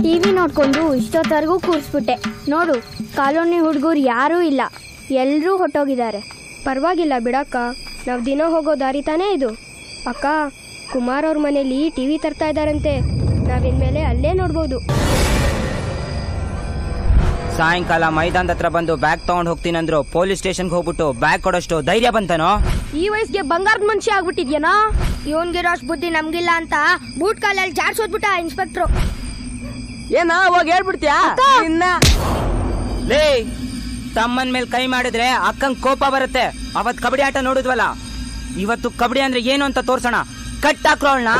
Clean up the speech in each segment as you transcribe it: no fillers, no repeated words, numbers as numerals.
TV ನೋಡ್ಕೊಂಡು ಇಷ್ಟೊತ್ತವರೆಗೂ ಕೂರಿಸ್ಬಿಟ್ಟೆ. ನೋಡು, colony ಹುಡುಗರು ಯಾರೂ ಇಲ್ಲ, ಎಲ್ಲರೂ ಹೊಟ್ಟೋಗಿದ್ದಾರೆ. ಪರವಾಗಿಲ್ಲ ಬಿಡಕ್ಕ, ನಾವು ದಿನ ಹೋಗೋ ದಾರಿ ತಾನೇ ಇದು. ಅಕ್ಕ, ಕುಮಾರ್ ಅವ್ರ ಮನೇಲಿ ಟಿವಿ ತರ್ತಾ ಇದ್ದಾರಂತೆ, ನಾವಿನ್ಮೇಲೆ ಅಲ್ಲೇ ನೋಡ್ಬೋದು. ಸಾಯಂಕಾಲ ಮೈದಾನದ ಹತ್ರ ಬಂದು ಬ್ಯಾಗ್ ತಗೊಂಡ್ ಹೋಗ್ತೀನಂದ್ರು, ಪೊಲೀಸ್ ಸ್ಟೇಷನ್ಗೆ ಹೋಗ್ಬಿಟ್ಟು ಬ್ಯಾಗ್ ಕೊಡೋಷ್ಟು ಧೈರ್ಯ ಬಂತನೋ? ಈ ವಯಸ್ಸಿಗೆ ಬಂಗಾರದ ಮನುಷ್ಯ ಆಗ್ಬಿಟ್ಟಿದ್ಯಾನೋ? ಇವನ್ಗಿರೋ ಅಷ್ಟು ಬುದ್ಧಿ ನಮ್ಗಿಲ್ಲ ಅಂತ ಬೂಟ್ ಕಾಲಲ್ಲಿ ಜಾಡ್ಸೋದ್ಬಿಟ್ಟ ಇನ್ಸ್ಪೆಕ್ಟ್ರು. ಏನ ಹೋಗಿ ಹೇಳ್ಬಿಡ್ತೀಯಾ? ಲೇ, ತಮ್ಮನ್ ಮೇಲೆ ಕೈ ಮಾಡಿದ್ರೆ ಅಕ್ಕಂಗ್ ಕೋಪ ಬರುತ್ತೆ. ಅವತ್ ಕಬಡ್ಡಿ ಆಟ ನೋಡಿದ್ವಲ್ಲ, ಇವತ್ತು ಕಬಡ್ಡಿ ಅಂದ್ರೆ ಏನು ಅಂತ ತೋರ್ಸೋಣ. ಕಟ್ಟಾಕ್ರೋಳ್ನ.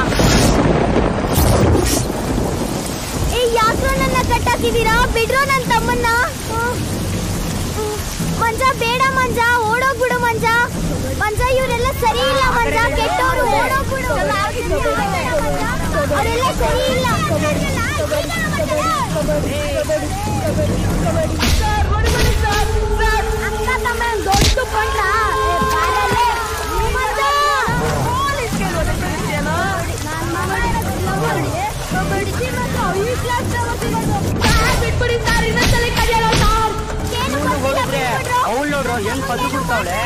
ಯಾಕ್ರೋ ನನ್ನ ಕಟ್ಟಾಕಿದೀರಾ? ಬಿಡ್ರೋ ನನ್ನ ತಮ್ಮನ್ನ. ಮಂಜ ಬೇಡ ಮಂಜ, ಓಡೋಗ್ಬಿಡು ಮಂಜ. ಮಂಜ ಇವರೆಲ್ಲ ಸರಿ ಇಲ್ಲ ಮಂಜ, ಕೆಟ್ಟೋರು, ಓಡೋಗ್ಬಿಡು. ಅವರೆಲ್ಲ ಸರಿ ಇಲ್ಲ. ಅಕ್ಕ ತಮ್ಮ ದೊಡ್ಡ ಕೊಂಡ್ರ ಅವಳು ನೋಡ್ರು ಹೆಂಗ್ ಪದ್ದು ಬಿಡ್ತಾವಳೆ.